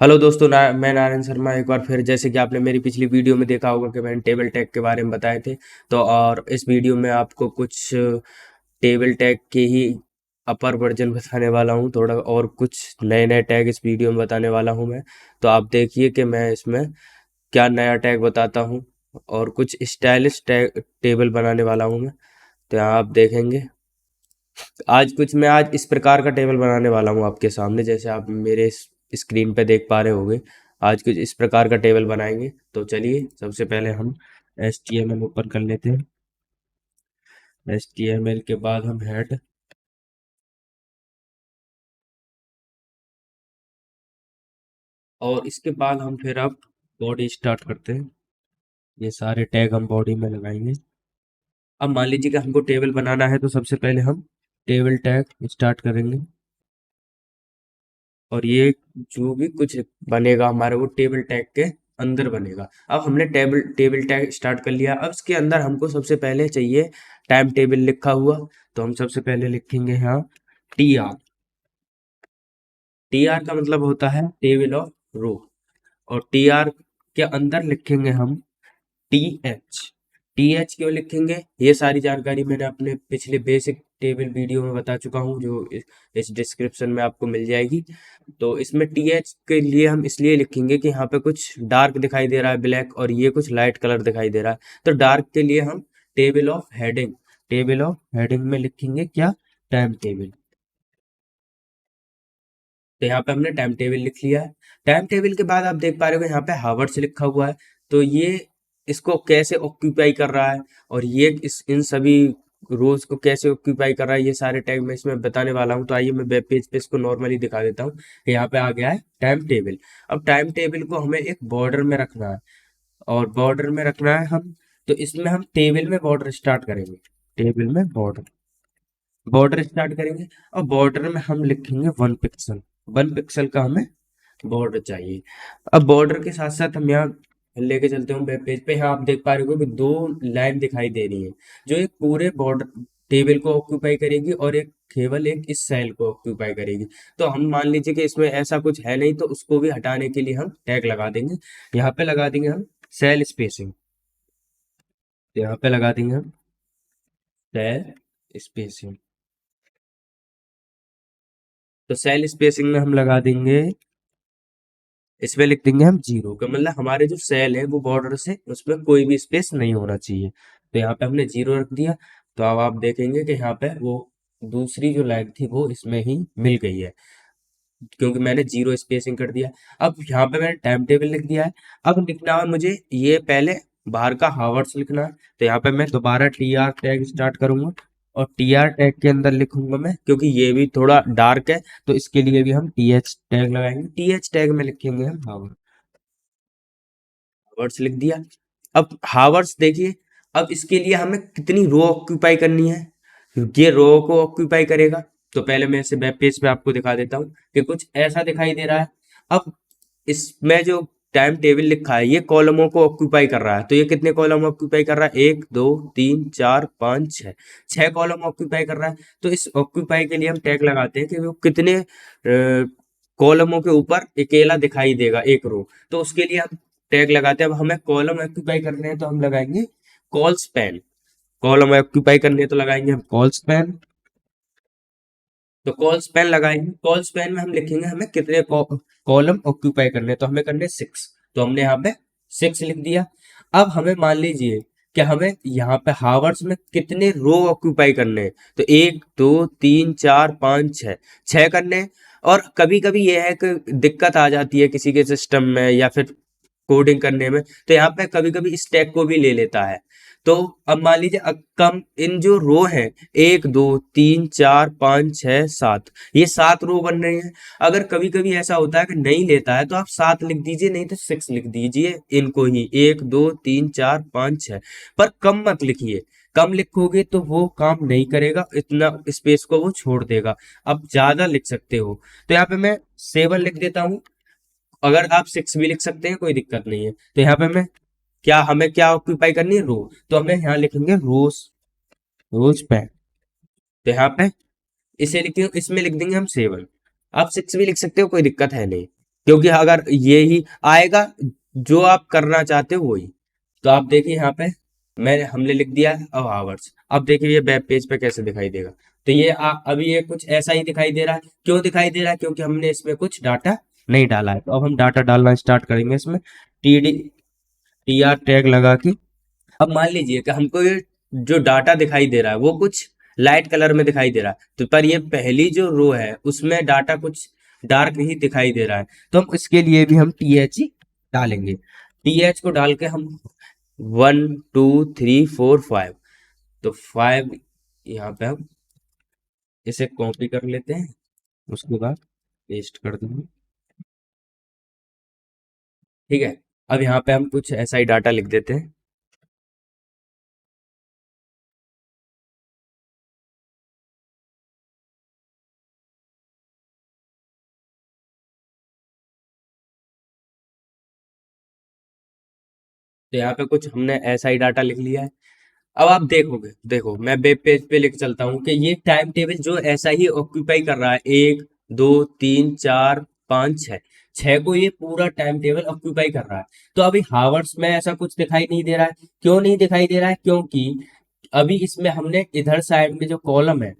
Hello दोस्तों मैं नारायण शर्मा एक बार फिर जैसे कि आपने मेरी पिछली वीडियो में देखा होगा कि मैंने टेबल टैग के बारे में बताए थे। तो और इस वीडियो में आपको कुछ टेबल टैग के ही अपर वर्जन बताने वाला हूँ, थोड़ा और कुछ नए नए टैग इस वीडियो में बताने वाला हूँ मैं। तो आप देखिए कि मैं इसमें क्या नया टैग बताता हूँ और कुछ स्टाइलिश टैग टेबल बनाने वाला हूँ मैं। तो यहाँ आप देखेंगे आज इस प्रकार का टेबल बनाने वाला हूँ आपके सामने, जैसे आप मेरे स्क्रीन पे देख पा रहे होंगे। आज कुछ इस प्रकार का टेबल बनाएंगे। तो चलिए सबसे पहले हम HTML ओपन कर लेते हैं। HTML के बाद हम हेड और इसके बाद हम फिर अब बॉडी स्टार्ट करते हैं। ये सारे टैग हम बॉडी में लगाएंगे। अब मान लीजिए कि हमको टेबल बनाना है, तो सबसे पहले हम टेबल टैग स्टार्ट करेंगे और ये जो भी कुछ बनेगा हमारे वो टेबल टैग के अंदर बनेगा। अब हमने टेबल टेबल टैग स्टार्ट कर लिया। अब इसके अंदर हमको सबसे पहले चाहिए टाइम टेबल लिखा हुआ। तो हम सबसे पहले लिखेंगे यहाँ TR। TR का मतलब होता है टेबल ऑफ रो। और TR के अंदर लिखेंगे हम TH। TH क्यों लिखेंगे, ये सारी जानकारी मैंने अपने पिछले बेसिक टेबल वीडियो में बता चुका हूँ, जो इस डिस्क्रिप्शन में आपको मिल जाएगी। तो इसमें TH के लिए हम इसलिए लिखेंगे कि यहाँ पे कुछ डार्क दिखाई दे रहा है ब्लैक, और ये कुछ लाइट कलर दिखाई दे रहा है। तो डार्क के लिए हम टेबल ऑफ हेडिंग में लिखेंगे क्या, टाइम टेबल। तो यहाँ पे हमने टाइम टेबल लिख लिया है। टाइम टेबल के बाद आप देख पा रहे हो यहाँ पे हावर्स लिखा हुआ है। तो ये इसको कैसे ऑक्यूपाई कर रहा है और ये इस इन सभी रोज को कैसे ऑक्यूपाई कर रहा है, ये सारे टैग मैं इसमें बताने वाला हूँ। तो आइए मैं वेब पेज पे इसको नॉर्मली दिखा देता हूँ। यहाँ पे आ गया है टाइम टेबल। अब टाइम टेबल को हमें एक बॉर्डर में रखना है, और बॉर्डर में रखना है हम। तो इसमें हम टेबल में बॉर्डर स्टार्ट करेंगे। टेबल में बॉर्डर बॉर्डर स्टार्ट करेंगे और बॉर्डर में हम लिखेंगे 1 पिक्सल। 1 पिक्सल का हमें बॉर्डर चाहिए। अब बॉर्डर के साथ साथ हम यहाँ लेके चलते हैं वेब पेज पे। यहाँ आप देख पा रहे हो कि दो लाइन दिखाई दे रही है, जो एक पूरे बॉर्डर टेबल को ऑक्यूपाई करेगी और एक केवल एक इस सेल को ऑक्यूपाई करेगी। तो हम मान लीजिए कि इसमें ऐसा कुछ है नहीं, तो उसको भी हटाने के लिए हम टैग लगा देंगे। यहाँ पे लगा देंगे हम सेल स्पेसिंग। तो यहाँ पे लगा देंगे हम सेल स्पेसिंग। तो सेल स्पेसिंग में हम लगा देंगे, इसमें लिख देंगे हम 0 का मतलब हमारे जो सेल है वो बॉर्डर से उसमें कोई भी स्पेस नहीं होना चाहिए। तो यहाँ पे हमने 0 रख दिया। तो अब आप देखेंगे कि यहाँ पे वो दूसरी जो लाइन थी वो इसमें ही मिल गई है, क्योंकि मैंने 0 स्पेसिंग कर दिया। अब यहाँ पे मैंने टाइम टेबल लिख दिया है। अब लिखना है मुझे ये पहले बाहर का हावर्स लिखना है। तो यहाँ पे मैं दोबारा TR टैग स्टार्ट करूंगा और TR टैग के अंदर लिखूंगा मैं, क्योंकि ये भी थोड़ा डार्क है तो इसके लिए भी हम TH टैग लगाएंगे। TH टैग में लिखेंगे हम हावर्स लिख दिया। अब हावर्स देखिए, अब इसके लिए हमें कितनी रो ऑक्यूपाई करनी है, ये रो को ऑक्यूपाई करेगा। तो पहले मैं इसे वेब पेज पे आपको दिखा देता हूँ कि कुछ ऐसा दिखाई दे रहा है। अब इसमें जो टाइम टेबल लिखा है ये कॉलमों को ऑक्यूपाई कर रहा है। तो ये कितने कॉलम ऑक्यूपाई कर रहा है, 1 2 3 4 5 6, 6 कॉलम ऑक्यूपाई कर रहा है। तो इस ऑक्यूपाई के लिए हम टैग लगाते हैं कि वो कितने कॉलमों के ऊपर अकेला दिखाई देगा एक रो। तो उसके लिए हम टैग लगाते हैं। अब हमें कॉलम ऑक्यूपाई करने हैं तो हम लगाएंगे कॉल स्पैन। कॉलम ऑक्यूपाई करने हैं तो लगाएंगे हम कॉल स्पैन। तो कॉल स्पैन लगाएंगे। कॉल स्पैन में हम लिखेंगे हमें कितने कॉलम ऑक्यूपाई करने हैं। तो हमें करने 6। तो हमने यहाँ पे 6 लिख दिया। अब हमें मान लीजिए कि हमें यहाँ पे हावर्स में कितने रो ऑक्यूपाई करने हैं। तो 1 2 3 4 5 6, 6 करने हैं। और कभी कभी ये है कि दिक्कत आ जाती है किसी के सिस्टम में या फिर कोडिंग करने में, तो यहाँ पे कभी कभी स्टैक को भी ले लेता है। तो अब मान लीजिए कम इन जो रो है 1 2 3 4 5 6 7, ये 7 रो बन रही हैं। अगर कभी कभी ऐसा होता है कि नहीं लेता है तो आप 7 लिख दीजिए, नहीं तो 6 लिख दीजिए इनको ही 1 2 3 4 5 6। पर कम मत लिखिए, कम लिखोगे तो वो काम नहीं करेगा, इतना स्पेस को वो छोड़ देगा। अब ज्यादा लिख सकते हो। तो यहाँ पे मैं 7 लिख देता हूँ। अगर आप 6 भी लिख सकते हैं, कोई दिक्कत नहीं है। तो यहाँ पे मैं हमें क्या ऑक्यूपाई करनी है, रो। तो हमें यहाँ लिखेंगे रोज, रोज पे। तो यहाँ पे इसे लिखेंगे, इसमें लिख देंगे हम 7। आप 6 भी लिख सकते हो, कोई दिक्कत है नहीं। क्योंकि अगर ये ही आएगा जो आप करना चाहते हो वही। तो आप देखिए यहाँ पे हमने लिख दिया है अब आवर्स। अब देखिए ये वेब पेज पे कैसे दिखाई देगा। तो ये अभी ये कुछ ऐसा ही दिखाई दे रहा है। क्यों दिखाई दे रहा है? क्योंकि हमने इसमें कुछ डाटा नहीं डाला है। तो अब हम डाटा डालना स्टार्ट करेंगे इसमें, टी आर टैग लगा के। अब मान लीजिए कि हमको ये जो डाटा दिखाई दे रहा है वो कुछ लाइट कलर में दिखाई दे रहा है, तो पर ये पहली जो रो है उसमें डाटा कुछ डार्क ही दिखाई दे रहा है। तो हम इसके लिए भी हम टी एच ही डालेंगे। टी एच को डाल के हम 1 2 3 4 5, तो 5 यहाँ पे हम इसे कॉपी कर लेते हैं, उसके बाद पेस्ट कर देंगे। ठीक है। अब यहाँ पे हम कुछ ऐसा ही डाटा लिख देते हैं। तो यहाँ पे कुछ हमने ऐसा ही डाटा लिख लिया है। अब आप देखोगे, देखो मैं वेब पेज पे लेके चलता हूँ कि ये टाइम टेबल जो ऐसा ही ऑक्यूपाई कर रहा है, 1 2 3 4 5 6, छह को ये पूरा टाइम टेबल ऑक्यूपाई कर रहा है। तो अभी हावर्स में ऐसा कुछ दिखाई नहीं दे रहा है। क्यों नहीं दिखाई दे रहा है? क्योंकि अभी इसमें हमने इधर साइड में जो कॉलम है,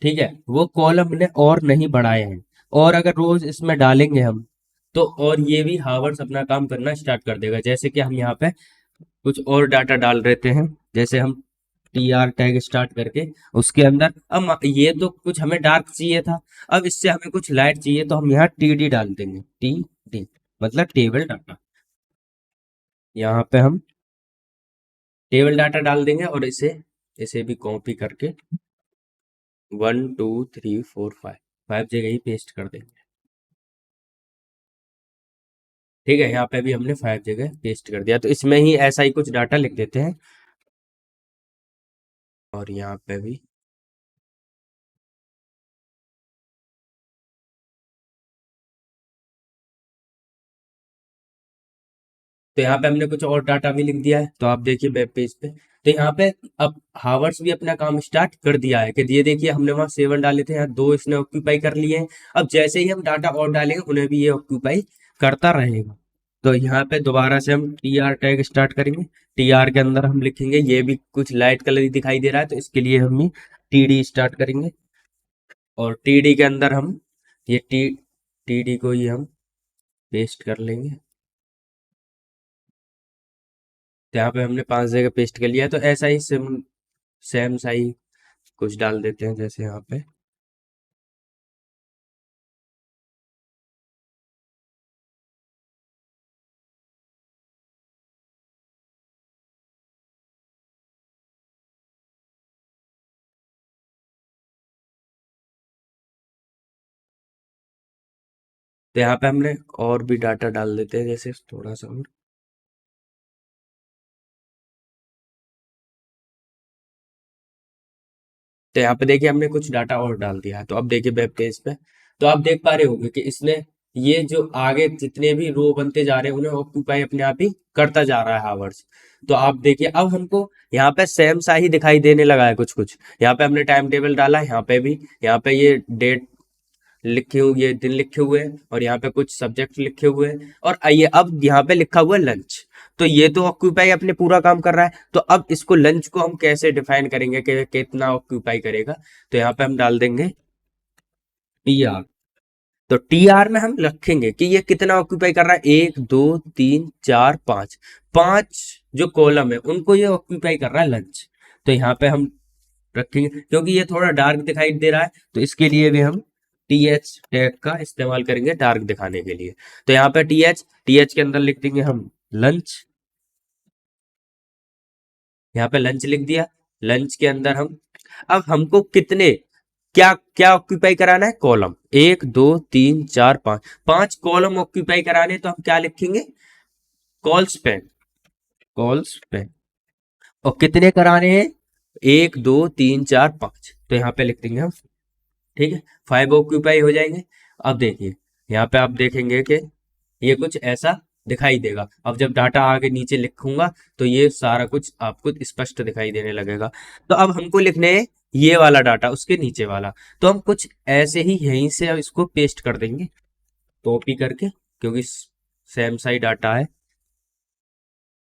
ठीक है, वो कॉलम हमने और नहीं बढ़ाए हैं। और अगर रोज इसमें डालेंगे हम, तो और ये भी हावर्स अपना काम करना स्टार्ट कर देगा। जैसे कि हम यहाँ पे कुछ और डाटा डाल देते हैं, जैसे हम टी आर टैग स्टार्ट करके उसके अंदर, अब ये तो कुछ हमें डार्क चाहिए था, अब इससे हमें कुछ लाइट चाहिए, तो हम यहाँ टी डी डाल देंगे। टी डी मतलब टेबल डाटा। यहाँ पे हम टेबल डाटा डाल देंगे और इसे इसे भी कॉपी करके 1 2 3 4 5 5 जगह ही पेस्ट कर देंगे। ठीक है, यहाँ पे भी हमने 5 जगह पेस्ट कर दिया। तो इसमें ही ऐसा ही कुछ डाटा लिख देते हैं, और यहाँ पे भी। तो यहाँ पे हमने कुछ और डाटा भी लिख दिया है। तो आप देखिए वेब पेज पे, तो यहाँ पे अब हावर्स भी अपना काम स्टार्ट कर दिया है कि ये देखिए हमने वहाँ 7 डाले थे, यहाँ 2 इसने ऑक्यूपाई कर लिए हैं। अब जैसे ही हम डाटा और डालेंगे उन्हें भी ये ऑक्यूपाई करता रहेगा। तो यहाँ पे दोबारा से हम टी आर टैग स्टार्ट करेंगे। टी आर के अंदर हम लिखेंगे, ये भी कुछ लाइट कलर ही दिखाई दे रहा है, तो इसके लिए हम टी डी स्टार्ट करेंगे। और टी डी के अंदर हम ये टी डी को ही हम पेस्ट कर लेंगे। तो यहाँ पे हमने 5 जगह पेस्ट कर लिया। तो ऐसा ही सेम सेम सा ही कुछ डाल देते हैं, जैसे यहाँ पे। तो यहाँ पे हमने और भी डाटा डाल देते हैं, जैसे थोड़ा सा और। तो यहाँ पे देखिए हमने कुछ डाटा और डाल दिया है। तो अब देखिए वेब पेज पे, तो आप देख पा रहे होंगे कि इसने ये जो आगे जितने भी रो बनते जा रहे हैं उन्हें ऑक्यूपाई अपने आप ही करता जा रहा है हावर्स। तो आप देखिए अब हमको यहाँ पे सेम सा ही दिखाई देने लगा है कुछ कुछ। यहाँ पे हमने टाइम टेबल डाला है, यहाँ पे भी, यहाँ पे ये डेट लिखे हुए, ये दिन लिखे हुए हैं, और यहाँ पे कुछ सब्जेक्ट लिखे हुए हैं, और आइए अब यहाँ पे लिखा हुआ है लंच। तो ये तो ऑक्यूपाई अपने पूरा काम कर रहा है। तो अब इसको लंच को हम कैसे डिफाइन करेंगे कि कितना ऑक्यूपाई करेगा? तो यहाँ पे हम डाल देंगे टी आर। तो टी आर में हम रखेंगे कि ये कितना ऑक्यूपाई कर रहा है, 1 2 3 4 5, 5 जो कॉलम है उनको ये ऑक्यूपाई कर रहा है लंच। तो यहाँ पे हम रखेंगे, क्योंकि ये थोड़ा डार्क दिखाई दे रहा है, तो इसके लिए भी हम टी एच टैग का इस्तेमाल करेंगे डार्क दिखाने के लिए। तो यहाँ पे टी एच के अंदर लिख देंगे हम लंच। यहाँ पे लंच लिख दिया। लंच के अंदर हम, अब हमको कितने, क्या क्या ऑक्यूपाई कराना है? कॉलम, 1 2 3 4 5, 5 कॉलम ऑक्यूपाई कराने। तो हम क्या लिखेंगे? कॉल्स पे, कॉल्स पे। और कितने कराने हैं? 1 2 3 4 5। तो यहाँ पे लिख देंगे हम। ठीक है, 5 ऑक्यूपाई हो जाएंगे। अब देखिए यहाँ पे आप देखेंगे कि ये कुछ ऐसा दिखाई देगा। अब जब डाटा आगे नीचे लिखूंगा तो ये सारा कुछ आपको स्पष्ट दिखाई देने लगेगा। तो अब हमको लिखने है ये वाला डाटा, उसके नीचे वाला। तो हम कुछ ऐसे ही यहीं से अब इसको पेस्ट कर देंगे, कॉपी करके। क्योंकि सेम सा ही डाटा है।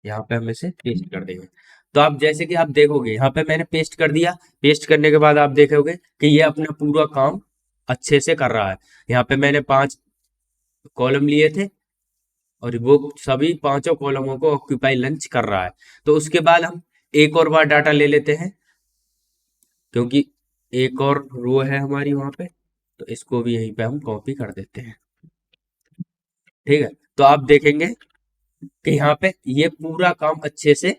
यहाँ पे हम इसे पेस्ट कर देंगे। तो आप जैसे कि आप देखोगे यहाँ पे मैंने पेस्ट कर दिया। पेस्ट करने के बाद आप देखोगे कि ये अपना पूरा काम अच्छे से कर रहा है। यहाँ पे मैंने 5 कॉलम लिए थे और वो सभी पांचों कॉलमों को ऑक्यूपाई लंच कर रहा है। तो उसके बाद हम एक और बार डाटा ले लेते हैं, क्योंकि एक और रो है हमारी वहां पे, तो इसको भी यहीं पे हम कॉपी कर देते हैं। ठीक है, तो आप देखेंगे कि यहाँ पे ये पूरा काम अच्छे से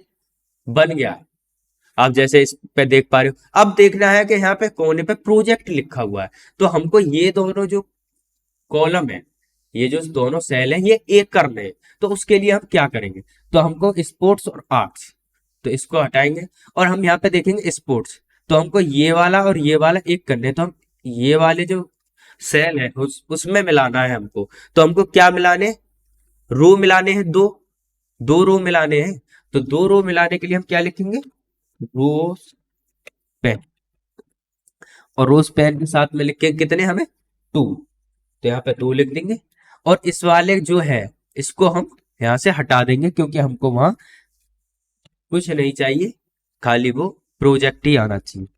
बन गया है। आप जैसे इस पे देख पा रहे हो। अब देखना है कि यहाँ पे कोने पे प्रोजेक्ट लिखा हुआ है, तो हमको ये दोनों जो कॉलम है, ये जो दोनों सेल है, ये एक करने हैं। तो उसके लिए हम क्या करेंगे, तो हमको स्पोर्ट्स और आर्ट्स, तो इसको हटाएंगे और हम यहाँ पे देखेंगे स्पोर्ट्स। तो हमको ये वाला और ये वाला एक करने हैं, तो हम ये वाले जो सेल है उसमें मिलाना है हमको। तो हमको क्या मिलाने, रो मिलाने हैं, दो दो रो मिलाने हैं। तो दो रो मिलाने के लिए हम क्या लिखेंगे, रोज पेन। और रोज पेन के साथ में लिख के कितने हमें, 2। तो यहाँ पे 2 लिख देंगे। और इस वाले जो है इसको हम यहाँ से हटा देंगे, क्योंकि हमको वहां कुछ नहीं चाहिए, खाली वो प्रोजेक्ट ही आना चाहिए।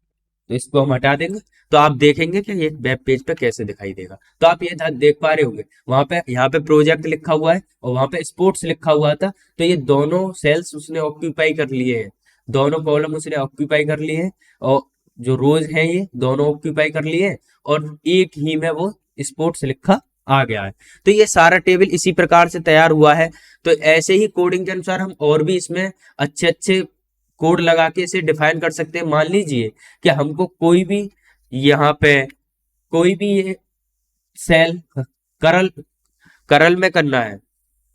तो इसको हम हटा देंगे। तो आप देखेंगे कि ये वेब पेज पे कैसे दिखाई देगा। तो आप ये देख पा रहे होंगे, वहां पे यहाँ पे प्रोजेक्ट लिखा हुआ है और वहां पे स्पोर्ट्स लिखा हुआ था। तो ये दोनों सेल्स उसने ऑक्यूपाई कर लिए हैं, दोनों कॉलम उसने ऑक्यूपाई कर लिए हैं, और जो रोज है ये दोनों ऑक्यूपाई कर लिए हैं, और एक ही में वो स्पोर्ट्स लिखा आ गया है। तो ये सारा टेबल इसी प्रकार से तैयार हुआ है। तो ऐसे ही कोडिंग के अनुसार हम और भी इसमें अच्छे अच्छे कोड लगा के इसे डिफाइन कर सकते हैं। मान लीजिए कि हमको कोई भी यहाँ पे कोई भी ये सेल करल करल में करना है,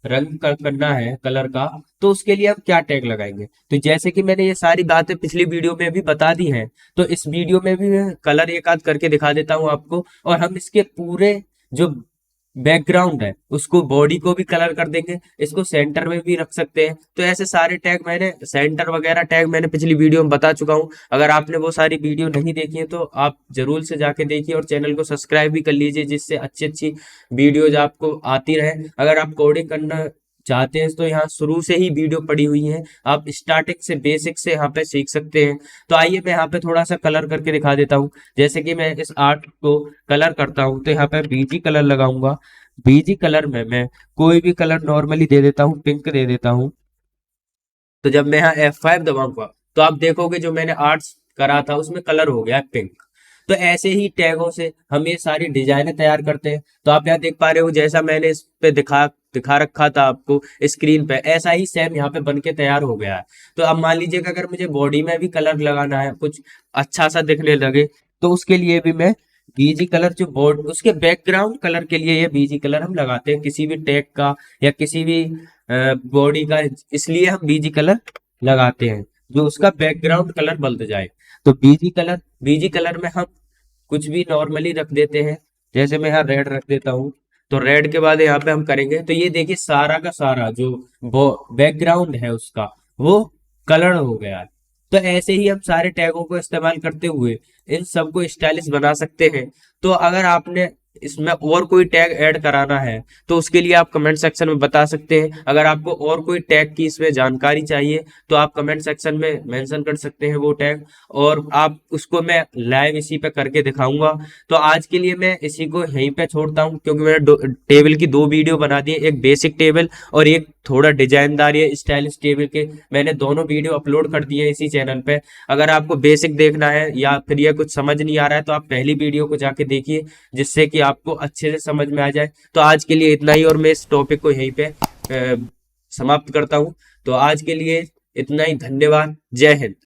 करना है कलर का, तो उसके लिए हम क्या टैग लगाएंगे। तो जैसे कि मैंने ये सारी बातें पिछली वीडियो में भी बता दी हैं, तो इस वीडियो में भी मैं कलर एक आध करके दिखा देता हूँ आपको। और हम इसके पूरे जो बैकग्राउंड है उसको, बॉडी को भी कलर कर देंगे, इसको सेंटर में भी रख सकते हैं। तो ऐसे सारे टैग मैंने, सेंटर वगैरह टैग मैंने पिछली वीडियो में बता चुका हूँ। अगर आपने वो सारी वीडियो नहीं देखी है तो आप जरूर से जाके देखिए और चैनल को सब्सक्राइब भी कर लीजिए, जिससे अच्छी अच्छी वीडियोज आपको आती रहे। अगर आप कोडिंग करना चाहते हैं तो यहाँ शुरू से ही वीडियो पड़ी हुई है, आप स्टार्टिंग से बेसिक से यहाँ पे सीख सकते हैं। तो आइए मैं यहाँ पे थोड़ा सा कलर करके दिखा देता हूँ। जैसे कि मैं इस आर्ट को कलर करता हूँ, तो यहाँ पे बीजी कलर लगाऊंगा। बीजी कलर में मैं कोई भी कलर नॉर्मली दे देता हूँ, पिंक दे देता हूँ। तो जब मैं यहाँ F5 दबाऊंगा तो आप देखोगे जो मैंने आर्ट्स करा था उसमें कलर हो गया पिंक। तो ऐसे ही टैगों से हम ये सारी डिजाइनें तैयार करते हैं। तो आप यहाँ देख पा रहे हो, जैसा मैंने इस पे दिखा दिखा रखा था आपको स्क्रीन पे, ऐसा ही सेम यहाँ पे बन के तैयार हो गया है। तो अब मान लीजिए कि अगर मुझे बॉडी में भी कलर लगाना है, कुछ अच्छा सा दिखने लगे, तो उसके लिए भी मैं बीजी कलर जो बोर्ड, उसके बैकग्राउंड कलर के लिए ये बीजी कलर हम लगाते हैं किसी भी टैग का या किसी भी बॉडी का। इसलिए हम बीजी कलर लगाते हैं जो उसका बैकग्राउंड कलर बदल जाए। तो बीजी कलर में हम कुछ भी नॉर्मली रख देते हैं। जैसे मैं यहाँ रेड रख देता हूँ। तो रेड के बाद यहाँ पे हम करेंगे, तो ये देखिए सारा का सारा जो बैकग्राउंड है उसका वो कलर हो गया है। तो ऐसे ही हम सारे टैगों को इस्तेमाल करते हुए इन सबको स्टाइलिश बना सकते हैं। तो अगर आपने इसमें और कोई टैग ऐड कराना है तो उसके लिए आप कमेंट सेक्शन में बता सकते हैं। अगर आपको और कोई टैग की इसमें जानकारी चाहिए तो आप कमेंट सेक्शन में मेंशन कर सकते हैं वो टैग, और आप उसको मैं लाइव इसी पे करके दिखाऊंगा। तो आज के लिए मैं इसी को यहीं पे छोड़ता हूँ, क्योंकि मैंने टेबल की 2 वीडियो बना दी है, एक बेसिक टेबल और एक थोड़ा डिजाइनदार या स्टाइलिश टेबल के। मैंने दोनों वीडियो अपलोड कर दिए इसी चैनल पे। अगर आपको बेसिक देखना है या फिर ये कुछ समझ नहीं आ रहा है तो आप पहली वीडियो को जाके देखिए, जिससे कि आपको अच्छे से समझ में आ जाए। तो आज के लिए इतना ही, और मैं इस टॉपिक को यहीं पे समाप्त करता हूँ। तो आज के लिए इतना ही, धन्यवाद, जय हिंद।